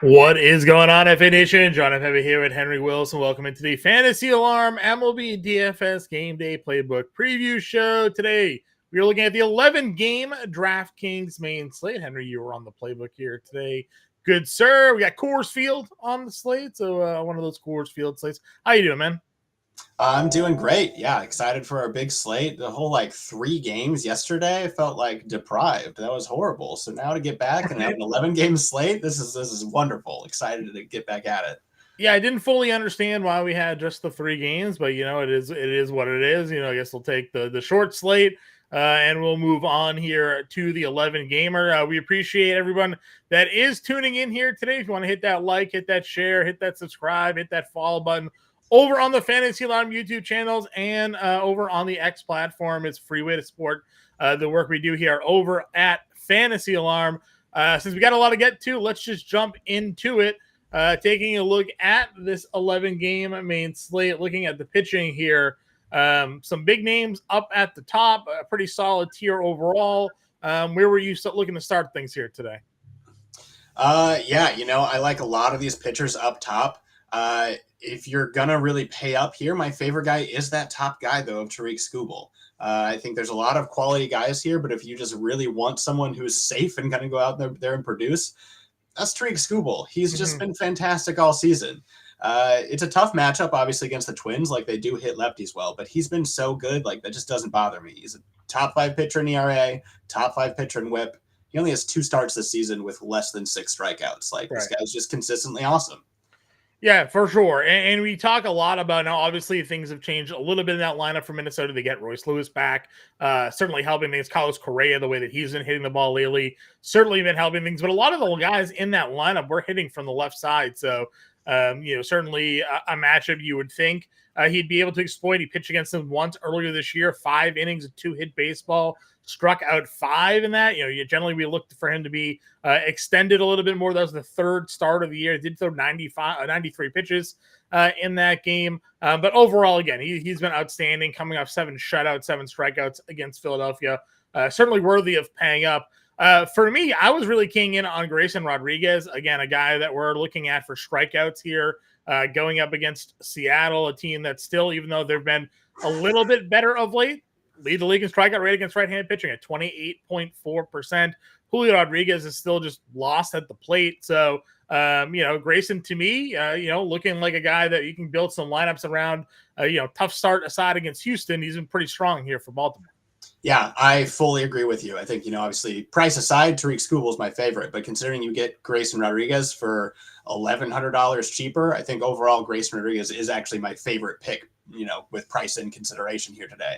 What is going on, FA Nation? John Impemba here with Henry Wilson. Welcome into the Fantasy Alarm MLB DFS Game Day Playbook Preview Show. Today, we are looking at the 11-game DraftKings Main Slate. Henry, you were on the playbook here today. Good, sir. We got Coors Field on the slate, so one of those Coors Field slates. How you doing, man? I'm doing great. Yeah, excited for our big slate. The whole 3 games yesterday, I felt like deprived. That was horrible. So now to get back and have an 11-game slate, this is wonderful. Excited to get back at it. Yeah, I didn't fully understand why we had just the 3 games, but it is what it is. I guess we'll take the short slate. And we'll move on here to the 11 gamer. We appreciate everyone that is tuning in here today. If you want to hit that like, hit that share, hit that subscribe, hit that follow button over on the Fantasy Alarm YouTube channels and over on the X platform. It's a free way to support the work we do here over at Fantasy Alarm. Since we got a lot to get to, let's just jump into it. Taking a look at this 11-game main slate, looking at the pitching here. Some big names up at the top, a pretty solid tier overall. Where were you looking to start things here today? Yeah, I like a lot of these pitchers up top. If you're gonna really pay up here, my favorite guy is that top guy though of Tariq Skubal. I think there's a lot of quality guys here, but if you just really want someone who's safe and gonna go out there and produce, that's Tariq Skubal. He's just been fantastic all season. It's a tough matchup, obviously, against the Twins. They do hit lefties well, but he's been so good. That just doesn't bother me. He's a top 5 pitcher in ERA, top 5 pitcher in WHIP. He only has 2 starts this season with less than 6 strikeouts. This guy's just consistently awesome. Yeah, for sure. And we talk a lot about now, obviously, things have changed a little bit in that lineup for Minnesota. They get Royce Lewis back, certainly helping things. Carlos Correa, the way that he's been hitting the ball lately, certainly been helping things. But a lot of the guys in that lineup were hitting from the left side. So, certainly a matchup you would think he'd be able to exploit. He pitched against them once earlier this year, 5 innings of 2-hit baseball, struck out 5 in that. Generally we looked for him to be extended a little bit more. That was the 3rd start of the year. He did throw 93 pitches in that game. But overall, again, he's been outstanding, coming off 7 shutouts, 7 strikeouts against Philadelphia. Certainly worthy of paying up. For me, I was really keying in on Grayson Rodriguez. Again, a guy that we're looking at for strikeouts here, going up against Seattle, a team that still, even though they've been a little bit better of late, lead the league in strikeout rate against right-handed pitching at 28.4%. Julio Rodriguez is still just lost at the plate. So, Grayson, to me, looking like a guy that you can build some lineups around. Tough start aside against Houston, he's been pretty strong here for Baltimore. Yeah, I fully agree with you. I think, obviously, price aside, Tariq Skubal is my favorite. But considering you get Grayson Rodriguez for $1,100 cheaper, I think overall Grayson Rodriguez is actually my favorite pick, with price in consideration here today.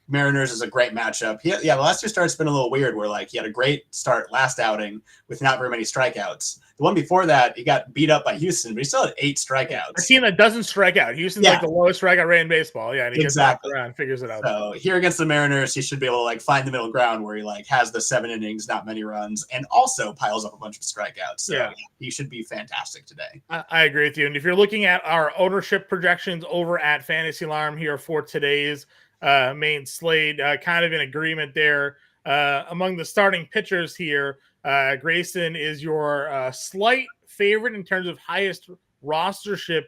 Mariners is a great matchup. The last 2 starts been a little weird where he had a great start last outing with not very many strikeouts. The one before that, he got beat up by Houston, but he still had 8 strikeouts. A team that doesn't strike out. Houston's the lowest strikeout rate in baseball. Yeah, and he exactly. gets around, figures it out. So here against the Mariners, he should be able to find the middle ground where he has the 7 innings, not many runs, and also piles up a bunch of strikeouts. So he should be fantastic today. I agree with you. And if you're looking at our ownership projections over at Fantasy Alarm here for today's main slate, kind of in agreement there among the starting pitchers here. Grayson is your slight favorite in terms of highest rostership.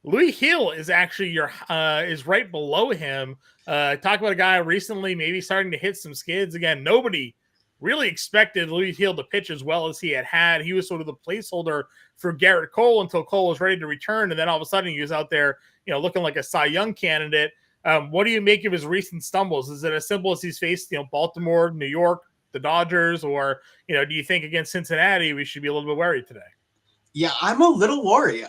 Louis Hill is actually is right below him. Talk about a guy recently maybe starting to hit some skids. Again, nobody really expected Louis Hill to pitch as well as he had. He was sort of the placeholder for Garrett Cole until Cole was ready to return, and then all of a sudden he was out there, looking like a Cy Young candidate. What do you make of his recent stumbles? Is it as simple as he's faced, Baltimore, New York, the Dodgers, or, do you think against Cincinnati we should be a little bit wary today? Yeah, I'm a little wary.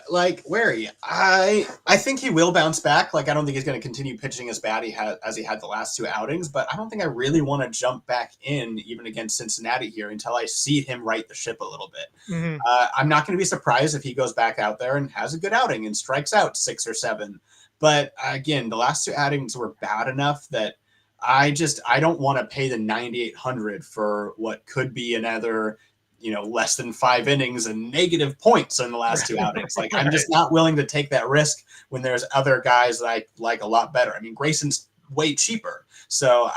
I think he will bounce back. I don't think he's going to continue pitching as bad as he had the last 2 outings, but I don't think I really want to jump back in even against Cincinnati here until I see him right the ship a little bit. Mm-hmm. I'm not going to be surprised if he goes back out there and has a good outing and strikes out 6 or 7. But again, the last 2 outings were bad enough that I don't want to pay the $9,800 for what could be another, less than 5 innings and negative points in the last 2 outings. I'm just not willing to take that risk when there's other guys that I like a lot better. I mean, Grayson's way cheaper. So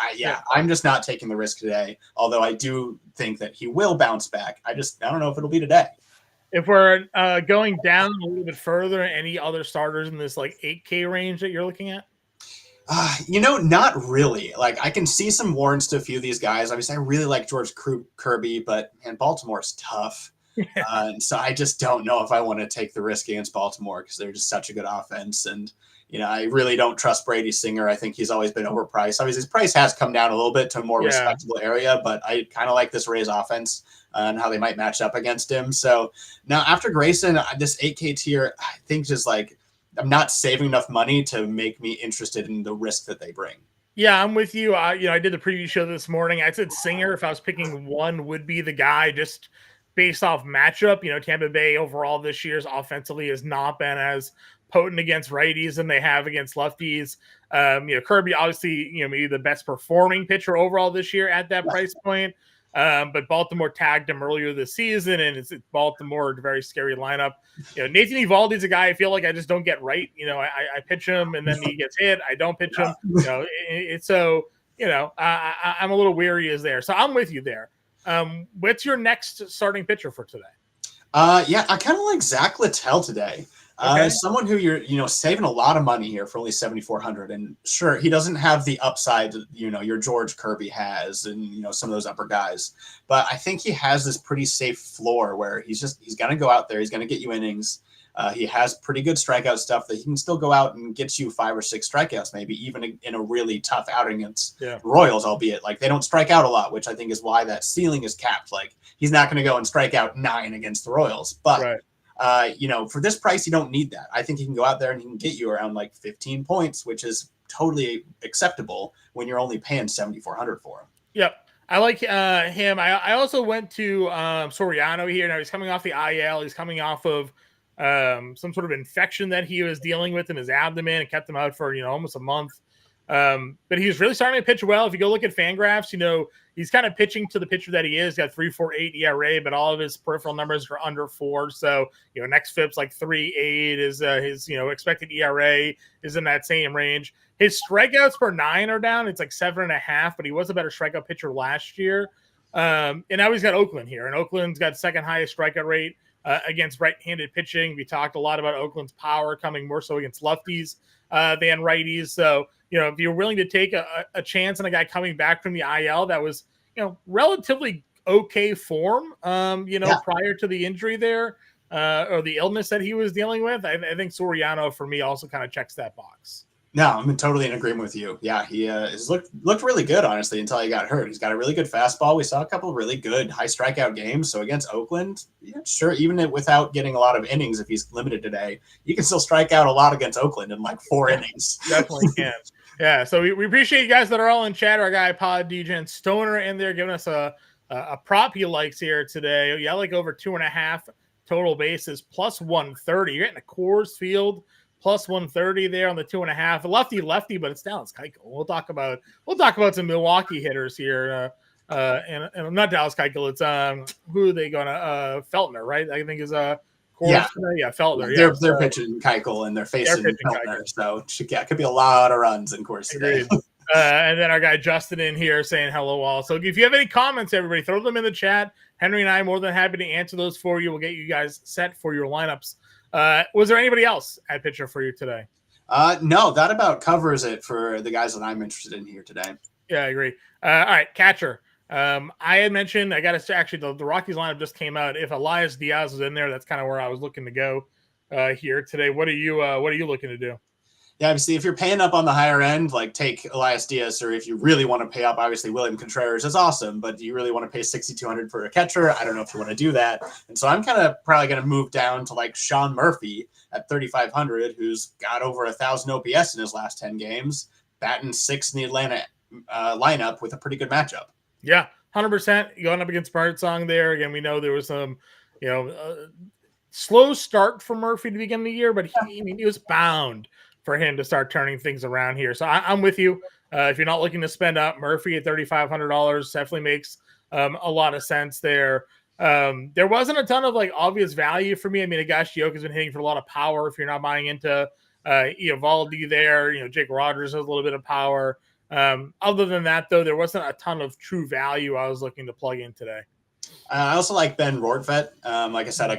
I'm just not taking the risk today. Although I do think that he will bounce back. I don't know if it'll be today. If we're going down a little bit further, any other starters in this like 8K range that you're looking at? Not really. Like, I can see some warrants to a few of these guys. Obviously, I really like George Kirby, but man, Baltimore's tough. And so I just don't know if I want to take the risk against Baltimore because they're just such a good offense. And, I really don't trust Brady Singer. I think he's always been overpriced. Obviously, his price has come down a little bit to a more respectable area, but I kind of like this Rays offense and how they might match up against him. So now after Grayson, this 8K tier, I think just like, I'm not saving enough money to make me interested in the risk that they bring. Yeah, I'm with you. I did the preview show this morning. I said Singer, if I was picking one, would be the guy just based off matchup. Tampa Bay overall this year's offensively has not been as potent against righties than they have against lefties. Kirby, obviously, maybe the best performing pitcher overall this year at that price point. But Baltimore tagged him earlier this season, and it's Baltimore, a very scary lineup. Nathan Eovaldi's a guy I feel like I just don't get right. I pitch him, and then he gets hit. I don't pitch him. I'm a little weary is there. So I'm with you there. What's your next starting pitcher for today? I kind of like Zach Littell today. Okay. Someone who you're, saving a lot of money here for only 7,400, and sure, he doesn't have the upside, your George Kirby has, and some of those upper guys, but I think he has this pretty safe floor where he's gonna go out there, he's gonna get you innings. He has pretty good strikeout stuff that he can still go out and get you 5 or 6 strikeouts, maybe even in a really tough outing against Royals, albeit like they don't strike out a lot, which I think is why that ceiling is capped. Like he's not going to go and strike out 9 against the Royals, but for this price, you don't need that. I think he can go out there and he can get you around like 15 points, which is totally acceptable when you're only paying 7,400 for him. Yep. I like him. I also went to Soriano here. Now he's coming off the IL. He's coming off of some sort of infection that he was dealing with in his abdomen and kept him out for, almost a month. But he's really starting to pitch well. If you go look at FanGraphs, he's kind of pitching to the pitcher that he is. He's got 3.48 ERA, but all of his peripheral numbers are under 4. So, next FIP's like 3.8 is his, expected ERA is in that same range. His strikeouts per 9 are down. It's like 7.5, but he was a better strikeout pitcher last year. And now he's got Oakland here, and Oakland's got second highest strikeout rate against right-handed pitching. We talked a lot about Oakland's power coming more so against lefties than righties. So, if you're willing to take a chance on a guy coming back from the IL that was, relatively okay form, prior to the injury there or the illness that he was dealing with, I think Soriano for me also kind of checks that box. No, I'm totally in agreement with you. Yeah, he has looked really good, honestly, until he got hurt. He's got a really good fastball. We saw a couple of really good high strikeout games. So against Oakland, sure, even without getting a lot of innings, if he's limited today, you can still strike out a lot against Oakland in like 4 innings. Definitely can. Yeah, so we appreciate you guys that are all in chat. Our guy Pod DJ and Stoner in there giving us a prop he likes here today. Yeah, like over 2.5 total bases plus 130. You're getting a Coors Field plus 130 there on the 2.5. Lefty, but it's Dallas Keuchel. We'll talk about some Milwaukee hitters here. And not Dallas Keuchel. It's who are they gonna Feltner, right? I think is Feltner. They're pitching Keuchel and they're facing Feltner. So it could be a lot of runs in course today. And then our guy Justin in here saying hello all. So if you have any comments, everybody, throw them in the chat. Henry and I are more than happy to answer those for you. We'll get you guys set for your lineups. Was there anybody else at pitcher for you today? No, that about covers it for the guys that I'm interested in here today. Yeah, I agree. All right, catcher. I had mentioned I got to actually the Rockies lineup just came out. If Elias Diaz was in there, that's kind of where I was looking to go here today. What are you looking to do? Yeah, obviously, if you're paying up on the higher end, like take Elias Diaz, or if you really want to pay up, obviously William Contreras is awesome, but you really want to pay $6,200 for a catcher? I don't know if you want to do that. And so I'm kind of probably going to move down to like Sean Murphy at $3,500, who's got over 1,000 OPS in his last 10 games, batting 6th in the Atlanta lineup with a pretty good matchup. Yeah, 100%. Going up against Birdsong there. Again, we know there was some, slow start for Murphy to begin the year, but he was bound for him to start turning things around here. So I'm with you. If you're not looking to spend up, Murphy at $3,500 definitely makes a lot of sense there. There wasn't a ton of like obvious value for me. I mean, Higashioka has been hitting for a lot of power if you're not buying into Eovaldi there. Jake Rogers has a little bit of power. Other than that, though, there wasn't a ton of true value I was looking to plug in today. I also like Ben Rortvedt. Like I said,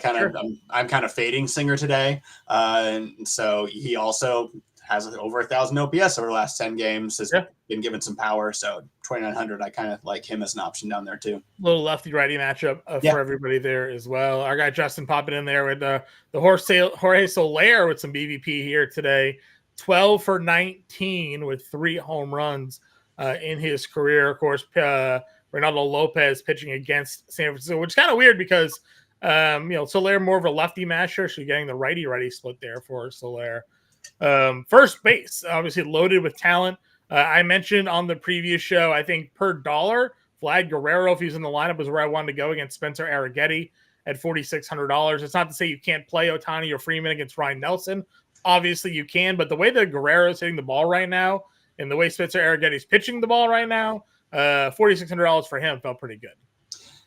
I'm kind of fading Singer today, and so he also has over 1,000 OPS over the last 10 games. Has been given some power, so 2,900. I kind of like him as an option down there too. Little lefty righty matchup for everybody there as well. Our guy Justin popping in there with the Jorge Soler with some BVP here today. 12 for 19 with 3 home runs in his career. Of course, Reynaldo Lopez pitching against San Francisco, which is kind of weird because Soler more of a lefty matcher, so you're getting the righty split there for Soler. First base, obviously loaded with talent. I mentioned on the previous show, I think per dollar, Vlad Guerrero, if he's in the lineup, is where I wanted to go against Spencer Arrighetti at $4,600. It's not to say you can't play Ohtani or Freeman against Ryan Nelson. Obviously you can, but the way that Guerrero is hitting the ball right now and the way Spencer Arrighetti is pitching the ball right now, $4,600 for him felt pretty good.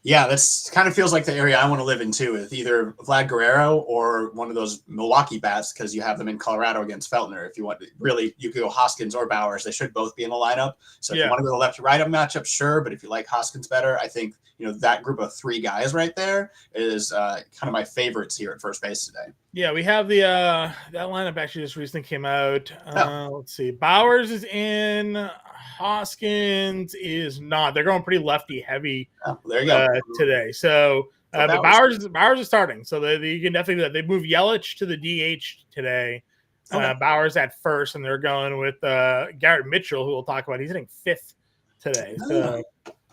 Yeah, that's kind of feels like the area I want to live in too, with either Vlad Guerrero or one of those Milwaukee bats, because you have them in Colorado against Feltner. If you want, really, you could go Hoskins or Bowers. They should both be in the lineup. So if you want to go the left to right up matchup, sure. But if you like Hoskins better, I think that group of 3 guys right there is kind of my favorites here at first base today. Yeah, we have the that lineup actually just recently came out. Let's see, Bowers is in. Hoskins is not. They're going pretty lefty heavy there you go. Today. So Bowers is starting. So you can definitely do that. They moved Yelich to the DH today. Okay. Bowers at first, and they're going with Garrett Mitchell, who we'll talk about. He's hitting 5th today. So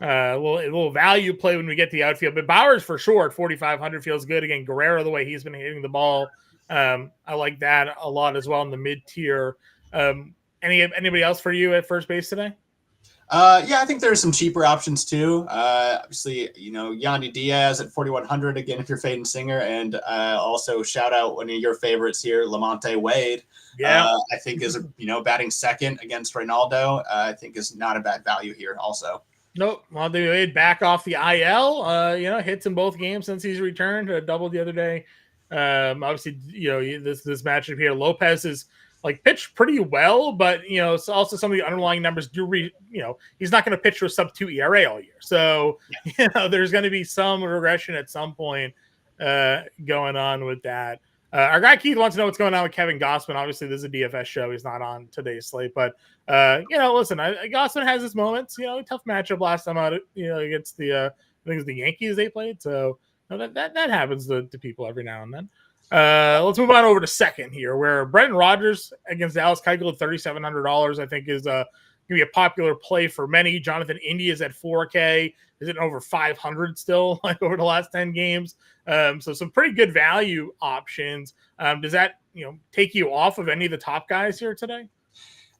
a little value play when we get to the outfield. But Bowers for sure at 4,500 feels good. Again, Guerrero, the way he's been hitting the ball, I like that a lot as well in the mid tier. Anybody else for you at first base today? I think there's some cheaper options too. Obviously, Yandy Diaz at 4,100 again if you're fading Singer, and also shout out one of your favorites here, Lamonte Wade. I think is batting second against Reynaldo. I think is not a bad value here also. Nope. Lamonte Wade back off the IL. Hits in both games since he's returned. Doubled the other day. Obviously, this matchup here, Lopez is pitched pretty well, but so also some of the underlying numbers do he's not going to pitch with sub-2 ERA all year. So there's going to be some regression at some point going on with that. Our guy Keith wants to know what's going on with Kevin Gausman. Obviously, this is a DFS show. He's not on today's slate, but listen, Gausman has his moments. Tough matchup last time out. Against the I think it was the Yankees they played. So that happens to people every now and then. Let's move on over to second here, where Brendan Rodgers against Dallas Keuchel at $3,700, I think is going to be a popular play for many. Jonathan India is at 4K, is it over 500 still, over the last 10 games. So some pretty good value options. Does that take you off of any of the top guys here today?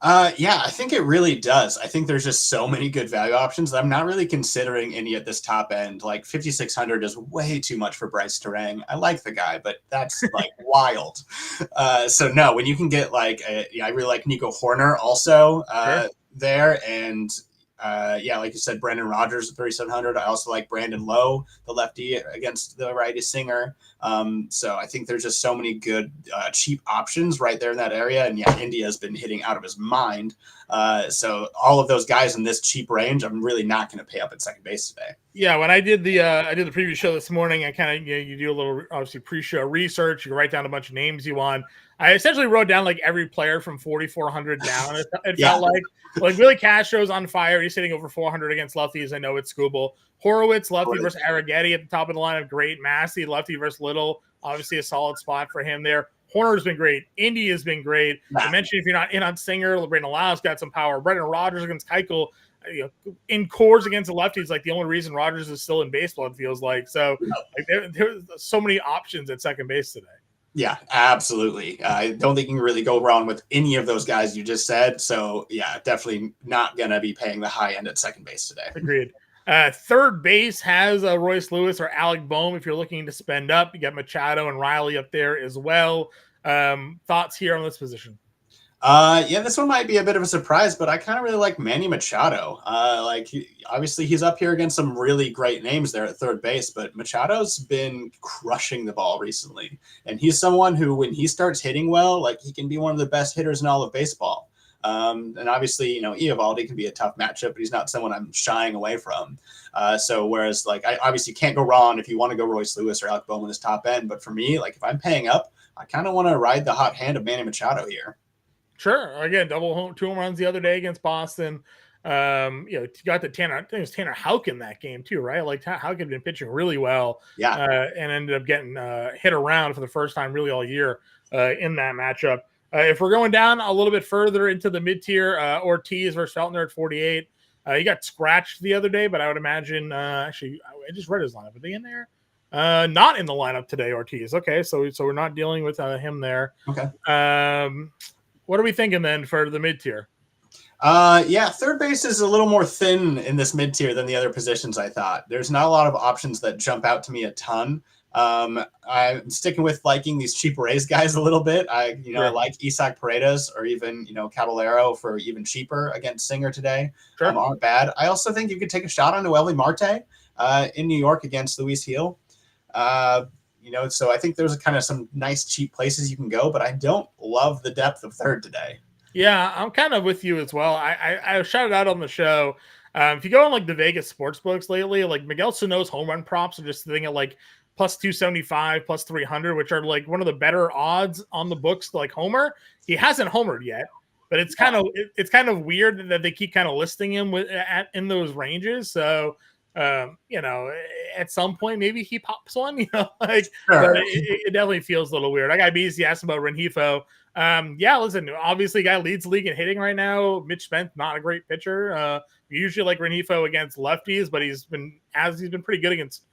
I think it really does. I think there's just so many good value options that I'm not really considering any at this top end. 5,600 is way too much for Bryce Terang. I like the guy, but that's wild. So no, when you can get I really like Nico Horner also there, and like you said, Brendan Rodgers at 3,700. I also like Brandon Lowe, the lefty against the righty Singer. So I think there's just so many good cheap options right there in that area. And India has been hitting out of his mind. So all of those guys in this cheap range, I'm really not going to pay up at second base today. Yeah, when I did the preview show this morning, I kind of you do a little obviously pre-show research. You write down a bunch of names you want. I essentially wrote down every player from 4,400 down. It felt like Willie Castro's on fire. He's hitting over 400 against lefties. I know it's Scooble. Horowitz, lefty versus Arrighetti at the top of the lineup. Great. Massey, lefty versus Little. Obviously a solid spot for him there. Horner's been great. India's been great. I mentioned if you're not in on Singer, Brandon Lau's got some power. Brendan Rodgers against Keuchel. In cores against the lefties, the only reason Rodgers is still in baseball, it feels like. So there's so many options at second base today. Yeah, absolutely. I don't think you can really go wrong with any of those guys you just said. So, definitely not going to be paying the high end at second base today. Agreed. Third base has Royce Lewis or Alec Boehm if you're looking to spend up. You got Machado and Riley up there as well. Thoughts here on this position? Yeah, this one might be a bit of a surprise, but I kind of really like Manny Machado. Obviously he's up here against some really great names there at third base, but Machado's been crushing the ball recently, and he's someone who, when he starts hitting well, like he can be one of the best hitters in all of baseball. And obviously, Eovaldi can be a tough matchup, but he's not someone I'm shying away from. So whereas, like, I obviously can't go wrong if you want to go Royce Lewis or Alec Bowman as top end, but for me, like, if I'm paying up, I kind of want to ride the hot hand of Manny Machado here. Sure. Again, two home runs the other day against Boston. You got the Tanner. I think it was Tanner Houck in that game too, right? Like Houck had been pitching really well, Yeah. and ended up getting hit around for the first time really all year in that matchup. If we're going down a little bit further into the mid tier, Ortiz versus Feltner at 48. He got scratched the other day, but I would imagine actually I just read his lineup. Are they in there? Not in the lineup today, Ortiz. Okay, so we're not dealing with him there. Okay. What are we thinking then for the mid tier? Yeah, third base is a little more thin in this mid tier than the other positions, I thought. There's not a lot of options that jump out to me a ton. I'm sticking with liking these cheap Rays guys a little bit. I like Isaac Paredes or even, Caballero for even cheaper against Singer today. Sure. Aren't bad. I also think you could take a shot on Noelvi Marte in New York against Luis Gil. So I think there's kind of some nice cheap places you can go, but I don't love the depth of third today. Yeah, I'm kind of with you as well. I shouted out on the show. If you go on like the Vegas sports books lately, like Miguel Sano's home run props are just sitting at like plus 275, plus 300, which are like one of the better odds on the books to like homer. He hasn't homered yet, but it's kind of weird that they keep kind of listing him in those ranges. So at some point maybe he pops one, Sure. But it definitely feels a little weird. I got BZ asked about Rengifo. Listen, obviously guy leads the league in hitting right now. Mitch Spence, not a great pitcher. Usually like Rengifo against lefties, but he's been pretty good against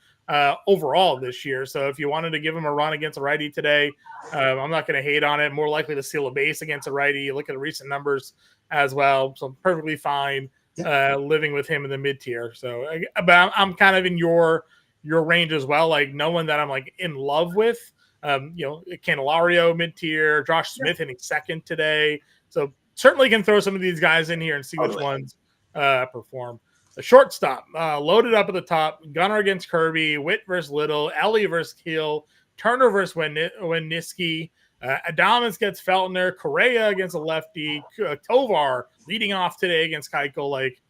overall this year. So if you wanted to give him a run against a righty today, I'm not going to hate on it. More likely to steal a base against a righty. You look at the recent numbers as well. So perfectly fine living with him in the mid tier. So, but I'm kind of in your range as well. Like no one that I'm like in love with. Candelario mid tier, Josh Smith hitting second today. So certainly can throw some of these guys in here and see which ones perform. The shortstop loaded up at the top. Gunnar against Kirby, Witt versus Little, Ellie versus Keel, Turner versus Winiski. Adames gets Feltner, Correa against a lefty, Tovar leading off today against Keuchel. Like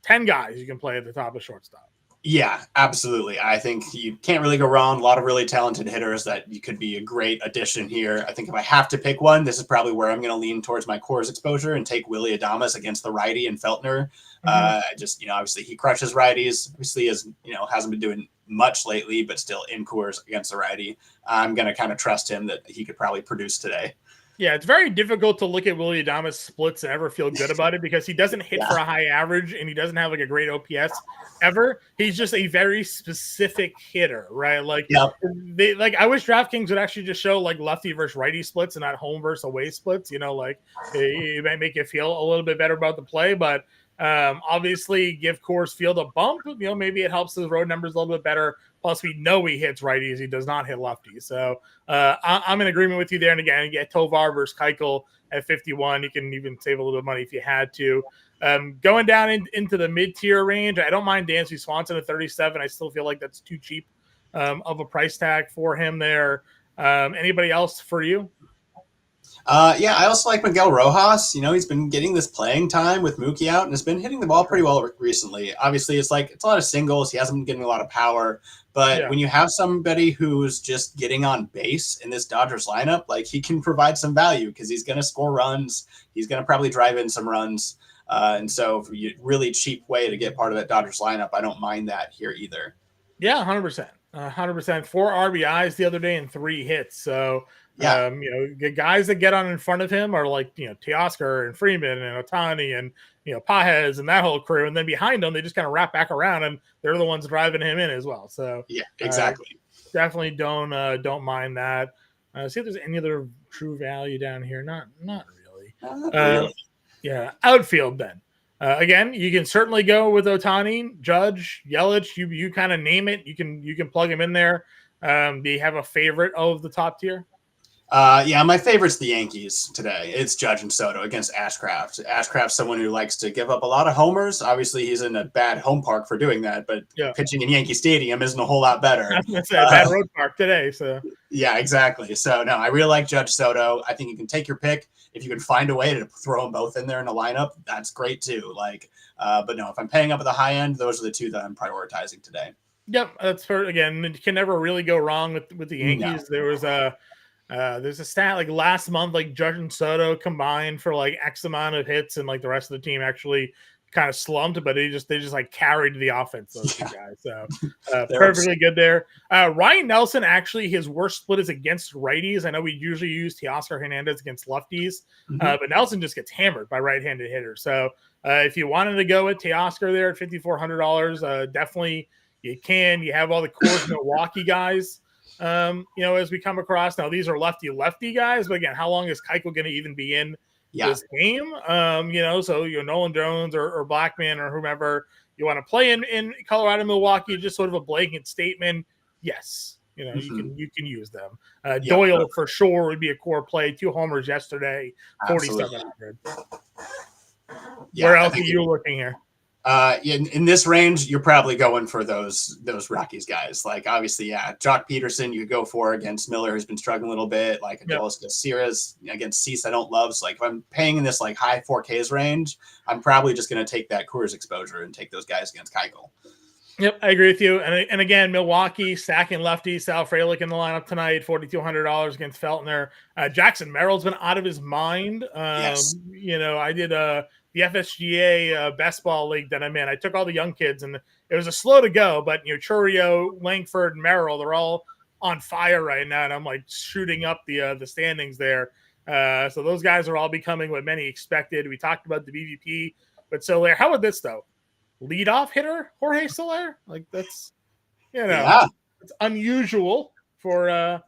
10 guys you can play at the top of shortstop. Yeah, absolutely. I think you can't really go wrong. A lot of really talented hitters that you could be a great addition here. I think if I have to pick one, this is probably where I'm going to lean towards my Coors exposure and take Willy Adames against the righty and Feltner. Obviously he crushes righties. Obviously hasn't been doing much lately, but still in Coors against the righty. I'm going to kind of trust him that he could probably produce today. Yeah, it's very difficult to look at Willy Adames splits and ever feel good about it because he doesn't hit for a high average and he doesn't have like a great OPS ever. He's just a very specific hitter, right? Like, I wish DraftKings would actually just show like lefty versus righty splits and not home versus away splits. It might make you feel a little bit better about the play, but obviously give Coors Field a bump. Maybe it helps his road numbers a little bit better. Plus, we know he hits righties. He does not hit lefties. So I'm in agreement with you there. And again, you get Tovar versus Keuchel at 51. You can even save a little bit of money if you had to. Going down into the mid-tier range, I don't mind Dansby Swanson at 37. I still feel like that's too cheap of a price tag for him there. Anybody else for you? I also like Miguel Rojas. He's been getting this playing time with Mookie out and has been hitting the ball pretty well recently. Obviously, it's a lot of singles. He hasn't been getting a lot of power. But when you have somebody who's just getting on base in this Dodgers lineup, like he can provide some value because he's going to score runs. He's going to probably drive in some runs. And so for a really cheap way to get part of that Dodgers lineup, I don't mind that here either. Yeah, 100%. 100%. 4 RBIs the other day and 3 hits. So, the guys that get on in front of him are like, Teoscar and Freeman and Ohtani and, Pajes and that whole crew. And then behind them, they just kind of wrap back around and they're the ones driving him in as well. So, yeah, exactly. Definitely don't mind that. See if there's any other true value down here. Not really. Not really. Yeah. Outfield then. Again, you can certainly go with Ohtani, Judge, Yelich. You kind of name it. You can plug him in there. Do you have a favorite of the top tier? Yeah, my favorite's the Yankees today. It's Judge and Soto against Ashcraft. Ashcraft's someone who likes to give up a lot of homers. Obviously, he's in a bad home park for doing that, but Yeah. pitching in Yankee Stadium isn't a whole lot better. I was going to say, bad road park today. So yeah, exactly. So, no, I really like Judge Soto. I think you can take your pick. If you can find a way to throw them both in there in a lineup, that's great too. But no, if I'm paying up at the high end, those are the two that I'm prioritizing today. Yep, that's for again. You can never really go wrong with the Yankees. No. There's a stat like last month, like Judge and Soto combined for like X amount of hits, and like the rest of the team actually kind of slumped, but they just like carried the offense, those two guys. So perfectly good there. Ryan Nelson, actually his worst split is against righties. I know we usually use Teoscar Hernandez against lefties, but Nelson just gets hammered by right-handed hitters. So if you wanted to go with Teoscar there at $5,400, definitely you can. You have all the Coors Milwaukee guys. As we come across now, these are lefty guys, but again, how long is Keuchel going to even be in this game? So Nolan Jones or Blackman or whomever you want to play in Colorado, Milwaukee, just sort of a blanket statement. Yes, you can use them. Doyle for sure would be a core play. 2 homers yesterday, 4,700. Where else are you looking here? In this range, you're probably going for those Rockies guys. Like obviously, Jock Peterson you could go for against Miller, who's been struggling a little bit. Like Adolis Garcias against Cease, I don't love. So like if I'm paying in this like high 4Ks range, I'm probably just going to take that Coors exposure and take those guys against Keuchel. Yep, I agree with you. And again, Milwaukee stacking lefty. Sal Frelick in the lineup tonight, $4,200 against Feltner. Jackson Merrill's been out of his mind. Yes. I did the FSGA best ball league that I'm in. I took all the young kids, and it was a slow to go, but Churio, Langford, Merrill, they're all on fire right now, and I'm like shooting up the standings there. So those guys are all becoming what many expected. We talked about the BVP, but Soler, how about this though? Leadoff hitter Jorge Soler, like that's it's unusual for a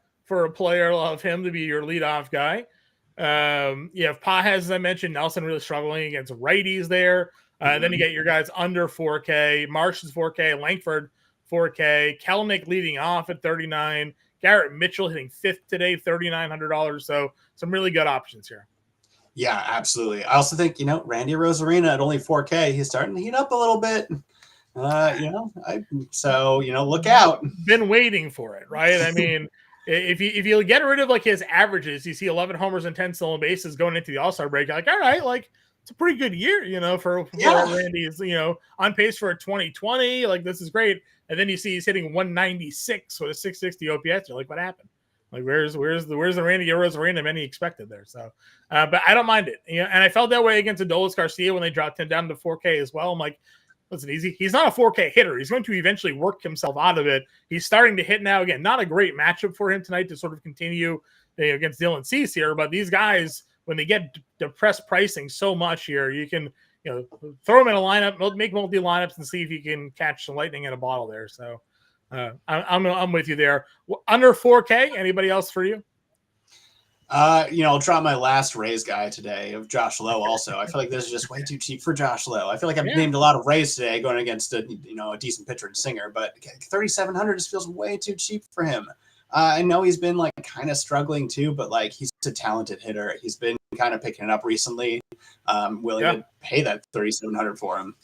player of him to be your leadoff guy. You have Pages, as I mentioned, Nelson really struggling against righties there. Then you get your guys under 4K. Marsh is 4K. Langford 4K. Kelenic leading off at 39. Garrett Mitchell hitting 5th today, $3,900. So some really good options here. Yeah, absolutely. I also think Randy Rosarina at only 4K, he's starting to heat up a little bit. Look out. Been waiting for it, right? I mean. If you get rid of like his averages, you see 11 homers and 10 stolen bases going into the All-Star break. You're like, all right, like it's a pretty good year, for Randy's, on pace for a 2020. Like this is great. And then you see he's hitting 196 with a 660 OPS. You're like, what happened? Like where's the Randy Rosarina many expected there? So, but I don't mind it. And I felt that way against Adolis Garcia when they dropped him down to 4K as well. I'm like, listen, he's not a 4K hitter. He's going to eventually work himself out of it. He's starting to hit now. Again, not a great matchup for him tonight to sort of continue against Dylan Cease here. But these guys, when they get depressed pricing so much here, you can throw them in a lineup, make multi lineups, and see if you can catch some lightning in a bottle there. So I'm with you there. Under 4K. Anybody else for you? I'll drop my last Rays guy today of Josh Lowe also. I feel like this is just way too cheap for Josh Lowe. I feel like I've named a lot of Rays today going against a decent pitcher and singer, but 3,700 just feels way too cheap for him. I know he's been like kind of struggling too, but like he's a talented hitter. He's been kind of picking it up recently. Willing to pay that 3,700 for him.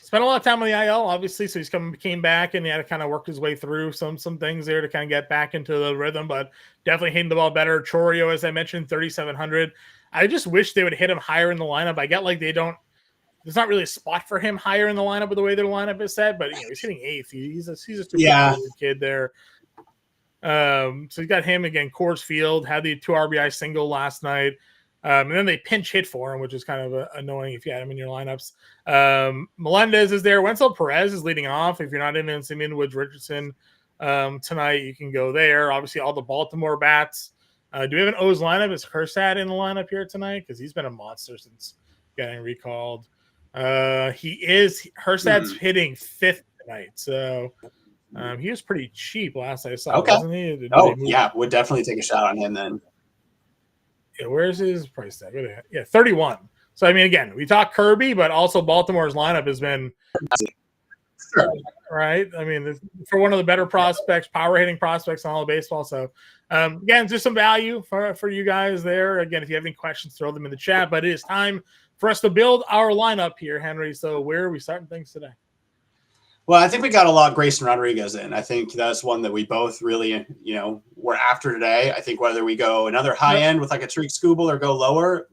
Spent a lot of time on the IL, obviously, so he's came back and he had to kind of work his way through some things there to kind of get back into the rhythm, but definitely hitting the ball better. Chorio, as I mentioned, 3,700. I just wish they would hit him higher in the lineup. I get like there's not really a spot for him higher in the lineup with the way their lineup is set, but he's hitting 8th. He's a super talented kid there. So you got him again. Coors Field had the 2 RBI single last night. And then they pinch hit for him, which is kind of annoying if you had him in your lineups. Melendez is there. Wenzel Perez is leading off. If you're not in Simeon Woods Richardson tonight, you can go there. Obviously, all the Baltimore bats. Do we have an O's lineup? Is Hersat in the lineup here tonight? Because he's been a monster since getting recalled. Hersat's hitting 5th tonight. So he was pretty cheap last I saw, wasn't he? Would definitely take a shot on him then. Yeah, where's his price tag? 31. So, I mean, again, we talk Kirby, but also Baltimore's lineup has been Sure. right? I mean, for one of the better prospects, power hitting prospects in all of baseball. So, again, just some value for you guys there. Again, if you have any questions, throw them in the chat. But it is time for us to build our lineup here, Henry. So, where are we starting things today? Well, I think we got a lot of Grayson Rodriguez in. I think that's one that we both really, we're after today. I think whether we go another high end with like a Tariq Skubal or go lower,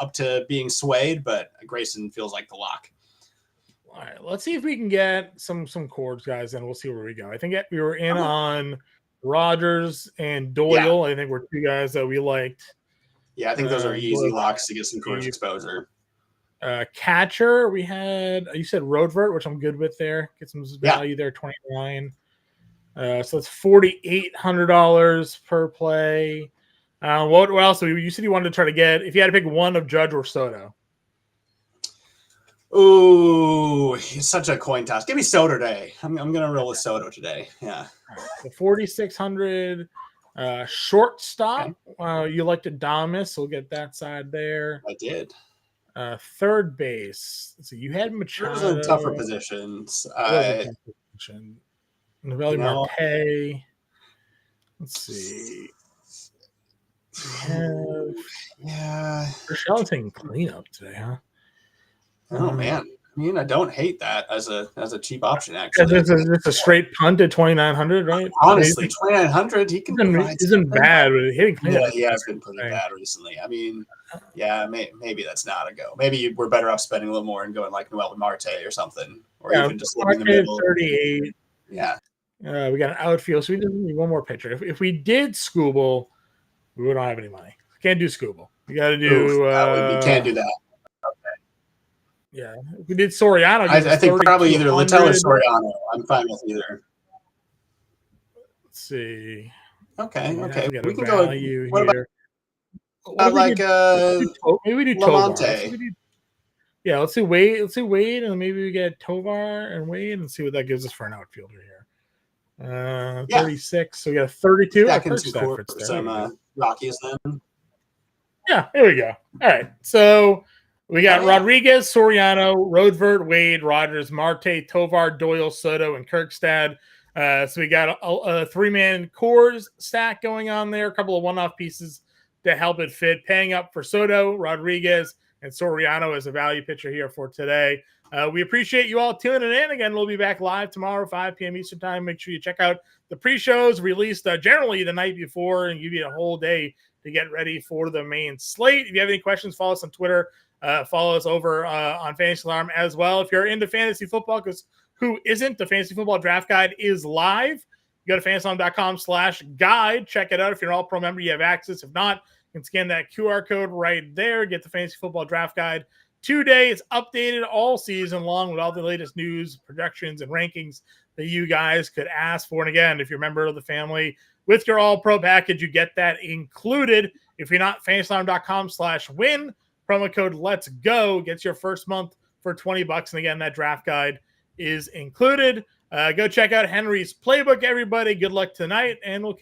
up to being swayed, but Grayson feels like the lock. All right, let's see if we can get some chords, guys, and we'll see where we go. I think we were in on Rogers and Doyle. I think we're two guys that we liked. Yeah, I think those are easy locks to get some chords exposure. Catcher, we had, you said Roadvert, which I'm good with there. Get some value there, 29. So it's $4,800 per play. What else? You said you wanted to try to get, if you had to pick one of Judge or Soto. Ooh, he's such a coin toss. Give me Soto today. I'm gonna roll with Soto today. Yeah. So 4,600. Shortstop. Okay. You liked Adames, so we'll get that side there. I did. Third base. So you had Machado. Those are tougher positions. Novelli Marte. Let's see. Urshela's taking cleanup today, huh? Oh man. I mean, I don't hate that as a cheap option. Actually, it's a straight punt at 2,900, right? Honestly, 2,900. He isn't bad, but hitting cleanup. Yeah, he has been pretty bad recently. I mean, yeah, maybe that's not a go. Maybe we're better off spending a little more and going like Noel Marte or something, or even just in the middle. 38. Yeah. We got an outfield, so we just need one more pitcher. If we did Skubal, we wouldn't have any money. Can't do Skubal. We got to do. Can't do that. Yeah, if we did Soriano. I think probably either Littell or Soriano. I'm fine with either. Let's see. Okay. We can go. What about maybe we do Tovar. Yeah, let's do Wade. Let's do Wade, and maybe we get Tovar and Wade, and see what that gives us for an outfielder here. 36. So we got a 32. Some Rockies then. Yeah, there we go. All right, so. We got Rodriguez, Soriano, Roadvert, Wade, Rogers, Marte, Tovar, Doyle, Soto, and Kirkstad. So we got a three-man cores stack going on there, a couple of one-off pieces to help it fit. Paying up for Soto, Rodriguez, and Soriano as a value pitcher here for today. We appreciate you all tuning in. Again, we'll be back live tomorrow, 5 p.m. Eastern Time. Make sure you check out the pre-shows released generally the night before and give you a whole day to get ready for the main slate. If you have any questions, follow us on Twitter. Follow us over on Fantasy Alarm as well. If you're into fantasy football, because who isn't, the Fantasy Football Draft Guide is live. You go to fantasyalarm.com/guide. Check it out. If you're an All-Pro member, you have access. If not, you can scan that QR code right there. Get the Fantasy Football Draft Guide. 2 days updated all season long with all the latest news, projections, and rankings that you guys could ask for. And again, if you're a member of the family with your All-Pro package, you get that included. If you're not, fantasyalarm.com/win. Promo code Let's Go gets your first month for $20. And again, that draft guide is included. Go check out Henry's playbook, everybody. Good luck tonight, and we'll catch you.